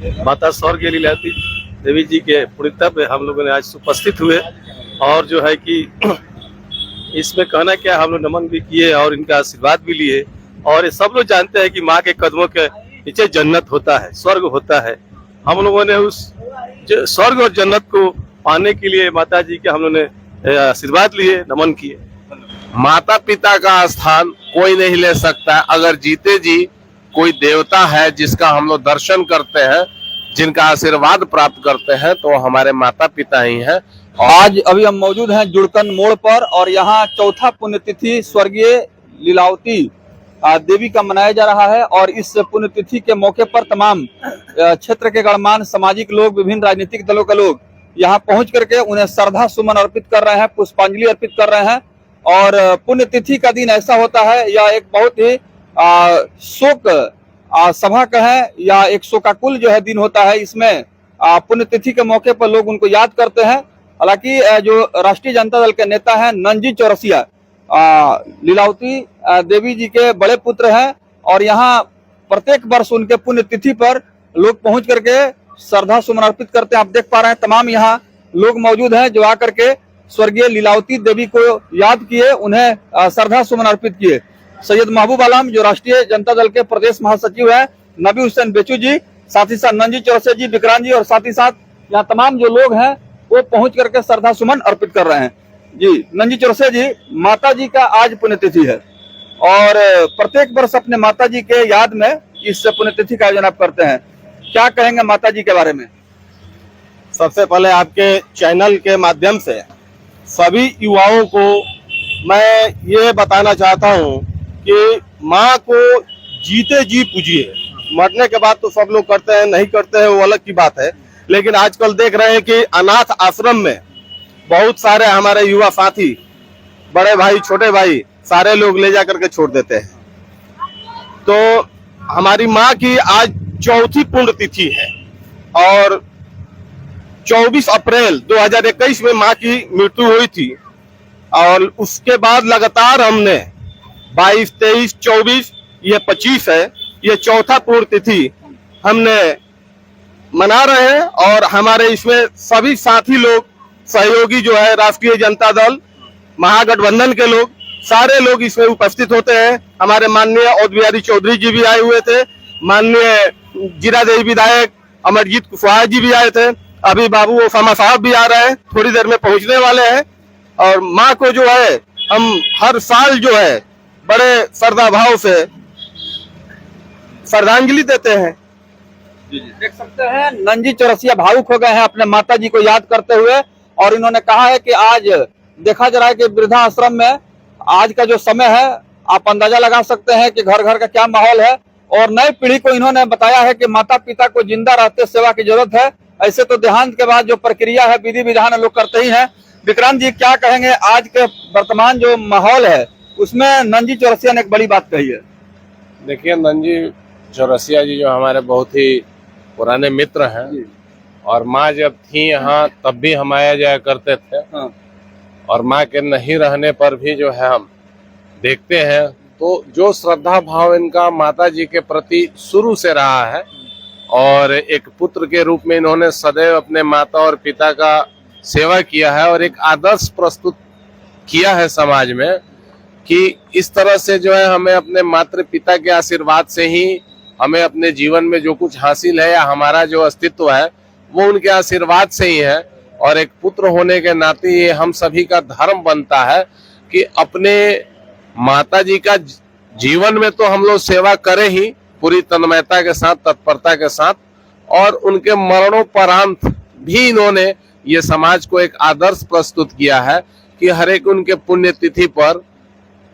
माता स्वर्गीय लीलावती देवी जी के पुण्यतिथि पे हम लोगों ने आज उपस्थित हुए और जो है कि इसमें कहना क्या, हम लोग नमन भी किए और इनका आशीर्वाद भी लिए। और सब लोग जानते हैं कि माँ के कदमों के नीचे जन्नत होता है, स्वर्ग होता है। हम लोगों ने उस स्वर्ग और जन्नत को पाने के लिए माता जी के हम लोगों ने आशीर्वाद लिए, नमन किए। माता पिता का स्थान कोई नहीं ले सकता। अगर जीते जी कोई देवता है जिसका हम लोग दर्शन करते हैं, जिनका आशीर्वाद प्राप्त करते हैं, तो हमारे माता पिता ही हैं। आज अभी हम मौजूद हैं जुड़कन मोड़ पर और यहाँ चौथा पुण्यतिथि स्वर्गीय लीलावती देवी का मनाया जा रहा है। और इस पुण्यतिथि के मौके पर तमाम क्षेत्र के गणमान्य सामाजिक लोग, विभिन्न राजनीतिक दलों के लोग यहाँ पहुंच करके उन्हें श्रद्धा सुमन अर्पित कर रहे हैं, पुष्पांजलि अर्पित कर रहे हैं। और पुण्यतिथि का दिन ऐसा होता है, यह एक बहुत ही शोक सभा का है या एक शोकाकुल जो है दिन होता है। इसमें पुण्यतिथि के मौके पर लोग उनको याद करते हैं। हालांकि जो राष्ट्रीय जनता दल के नेता हैं नंजी चौरसिया, लीलावती देवी जी के बड़े पुत्र हैं और यहाँ प्रत्येक वर्ष उनके पुण्यतिथि पर लोग पहुंच करके श्रद्धा सुमन अर्पित करते हैं। आप देख पा रहे हैं तमाम यहाँ लोग मौजूद हैं जो आकर के स्वर्गीय लीलावती देवी को याद किए, उन्हें श्रद्धा सुमन अर्पित किए। सैयद महबूब आलम जो राष्ट्रीय जनता दल के प्रदेश महासचिव है, नबी हुसैन बेचू जी, साथ ही साथ नंजी चौरसिया जी, विक्रांत जी और साथ ही साथ यहाँ तमाम जो लोग हैं वो पहुंच करके श्रद्धा सुमन अर्पित कर रहे हैं। जी नंजी चौरसिया जी, माता जी का आज पुण्यतिथि है और प्रत्येक वर्ष अपने माता जी के याद में इस पुण्यतिथि का आयोजन आप करते हैं, क्या कहेंगे माता जी के बारे में? सबसे पहले आपके चैनल के माध्यम से सभी युवाओं को मैं ये बताना चाहता हूँ कि माँ को जीते जी पूजिए। मरने के बाद तो सब लोग करते हैं, नहीं करते हैं वो अलग की बात है। लेकिन आजकल देख रहे हैं कि अनाथ आश्रम में बहुत सारे हमारे युवा साथी, बड़े भाई, छोटे भाई, सारे लोग ले जा करके छोड़ देते हैं। तो हमारी माँ की आज चौथी पुण्यतिथि है और 24 अप्रैल 2021 में माँ की मृत्यु हुई थी और उसके बाद लगातार हमने 22, 23, 24, ये 25 है, ये चौथा पुण्यतिथि हमने मना रहे हैं। और हमारे इसमें सभी साथी लोग, सहयोगी जो है राष्ट्रीय जनता दल, महागठबंधन के लोग, सारे लोग इसमें उपस्थित होते हैं। हमारे माननीय अवध बिहारी चौधरी जी भी आए हुए थे, माननीय जीरादेवी विधायक अमरजीत कुशवाहा जी भी आए थे, अभी बाबू ओसामा साहब भी आ रहे हैं, थोड़ी देर में पहुंचने वाले हैं। और माँ को जो है हम हर साल जो है बड़े श्रद्धा भाव से श्रद्धांजलि देते हैं। देख सकते हैं नंजी चौरसिया भावुक हो गए हैं अपने माता जी को याद करते हुए और इन्होंने कहा है कि आज देखा जा रहा है कि वृद्धाश्रम में आज का जो समय है, आप अंदाजा लगा सकते हैं कि घर घर का क्या माहौल है। और नई पीढ़ी को इन्होंने बताया है कि माता पिता को जिंदा रहते सेवा की जरूरत है। ऐसे तो देहांत के बाद जो प्रक्रिया है, विधि विधान लोग करते ही हैं। विक्रांत जी, क्या कहेंगे आज के वर्तमान जो माहौल है उसमें नंजी चौरसिया ने एक बड़ी बात कही है? देखिए, नंजी चौरसिया जी जो हमारे बहुत ही पुराने मित्र हैं और माँ जब थी यहाँ तब भी हम आया जाया करते थे। हाँ। और माँ के नहीं रहने पर भी जो है हम देखते हैं तो जो श्रद्धा भाव इनका माता जी के प्रति शुरू से रहा है और एक पुत्र के रूप में इन्होंने सदैव अपने माता और पिता का सेवा किया है और एक आदर्श प्रस्तुत किया है समाज में कि इस तरह से जो है हमें अपने माता पिता के आशीर्वाद से ही हमें अपने जीवन में जो कुछ हासिल है या हमारा जो अस्तित्व है वो उनके आशीर्वाद से ही है। और एक पुत्र होने के नाते ये हम सभी का धर्म बनता है कि अपने माता जी का जीवन में तो हम लोग सेवा करें ही पूरी तन्मयता के साथ, तत्परता के साथ। और उनके मरणोपरांत भी इन्होंने ये समाज को एक आदर्श प्रस्तुत किया है कि हर एक उनके पुण्यतिथि पर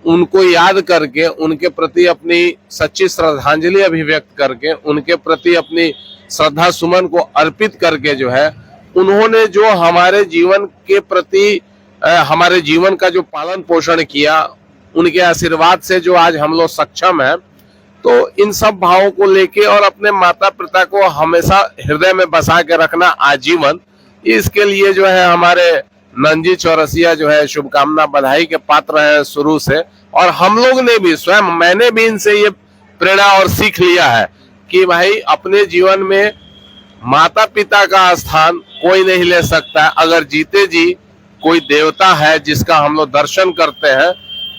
उनको याद करके, उनके प्रति अपनी सच्ची श्रद्धांजलि अभिव्यक्त करके, उनके प्रति अपनी श्रद्धा सुमन को अर्पित करके जो है उन्होंने जो हमारे जीवन के प्रति हमारे जीवन का जो पालन पोषण किया, उनके आशीर्वाद से जो आज हम लोग सक्षम हैं। तो इन सब भावों को लेके और अपने माता पिता को हमेशा हृदय में बसा के रखना आजीवन, इसके लिए जो है हमारे नंजी चौरसिया जो है शुभकामना बधाई के पात्र हैं शुरू से। और हम लोग ने भी स्वयं, मैंने भी इनसे ये प्रेरणा और सीख लिया है कि भाई अपने जीवन में माता पिता का स्थान कोई नहीं ले सकता है। अगर जीते जी कोई देवता है जिसका हम लोग दर्शन करते हैं,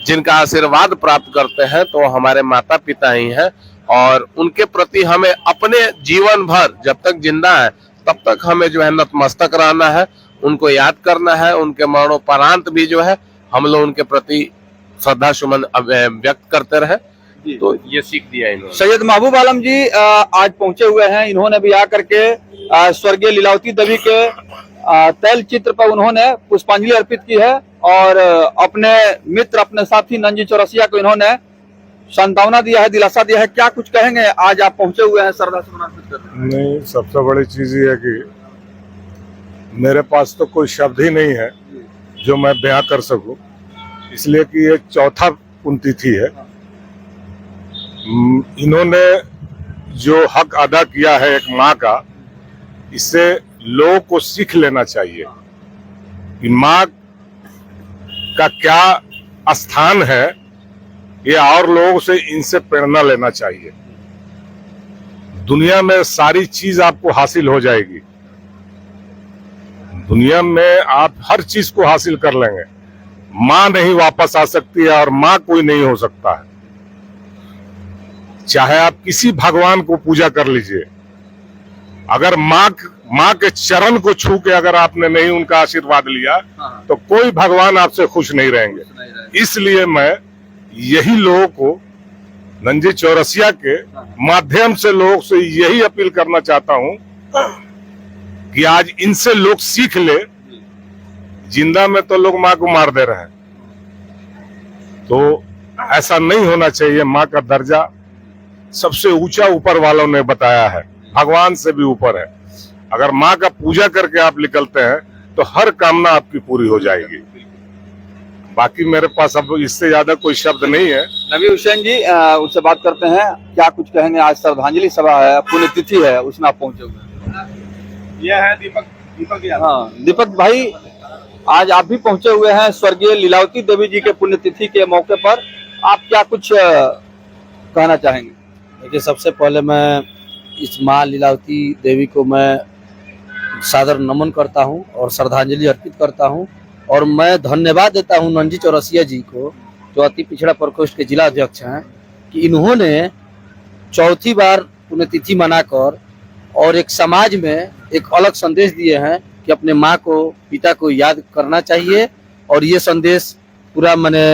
जिनका आशीर्वाद प्राप्त करते हैं, तो हमारे माता पिता ही हैं। और उनके प्रति हमें अपने जीवन भर, जब तक जिंदा है तब तक हमें जो है नतमस्तक रहना है, उनको याद करना है। उनके मरणोपरांत भी जो है हम लोग उनके प्रति श्रद्धा सुमन व्यक्त करते रहे। तो ये सीख दिया इन्होंने। सैयद महबूब आलम जी आज पहुंचे हुए हैं। इन्होंने भी आकर के स्वर्गीय लीलावती देवी के तैल चित्र पर उन्होंने पुष्पांजलि अर्पित की है और अपने मित्र, अपने साथी नंजी चौरसिया को इन्होंने सांत्वना दिया है, दिलासा दिया है। क्या कुछ कहेंगे, आज आप पहुंचे हुए हैं श्रद्धा सुमन अर्पित करने? नहीं, सबसे बड़ी चीज ये है कि मेरे पास तो कोई शब्द ही नहीं है जो मैं बयां कर सकूं, इसलिए कि ये चौथा पुण्यतिथि है। इन्होंने जो हक अदा किया है एक माँ का, इससे लोगों को सीख लेना चाहिए कि माँ का क्या स्थान है। ये और लोगों से इनसे प्रेरणा लेना चाहिए। दुनिया में सारी चीज आपको हासिल हो जाएगी, दुनिया में आप हर चीज को हासिल कर लेंगे, माँ नहीं वापस आ सकती है और माँ कोई नहीं हो सकता है। चाहे आप किसी भगवान को पूजा कर लीजिए, अगर माँ के चरण को छू के अगर आपने नहीं उनका आशीर्वाद लिया तो कोई भगवान आपसे खुश नहीं रहेंगे। इसलिए मैं यही लोगों को, नंजी चौरसिया के माध्यम से लोगों से यही अपील करना चाहता हूं कि आज इनसे लोग सीख ले। जिंदा में तो लोग माँ को मार दे रहे हैं, तो ऐसा नहीं होना चाहिए। माँ का दर्जा सबसे ऊंचा ऊपर वालों ने बताया है, भगवान से भी ऊपर है। अगर माँ का पूजा करके आप निकलते हैं तो हर कामना आपकी पूरी हो जाएगी। बाकी मेरे पास अब इससे ज्यादा कोई शब्द नहीं है। नबी हुसैन जी उससे बात करते हैं, क्या कुछ कहेंगे? आज श्रद्धांजलि सभा है, पुण्यतिथि है, उसमें आप पहुंचे हुए हैं। यह है दीपक हाँ, दीपक भाई आज आप भी पहुंचे हुए हैं स्वर्गीय लीलावती देवी जी के पुण्यतिथि के मौके पर। आप क्या कुछ कहना चाहेंगे? देखिए, सबसे पहले मैं इस माँ लीलावती देवी को मैं सादर नमन करता हूँ और श्रद्धांजलि अर्पित करता हूँ। और मैं धन्यवाद देता हूँ नंजी चौरसिया जी को, जो अति पिछड़ा प्रकोष्ठ के जिला अध्यक्ष हैं, कि इन्होंने चौथी बार पुण्यतिथि मनाकर और एक समाज में एक अलग संदेश दिए हैं कि अपने माँ को, पिता को याद करना चाहिए। और ये संदेश पूरा मने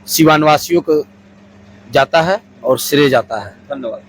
सिवानवासियों को जाता है और श्रेय जाता है। धन्यवाद।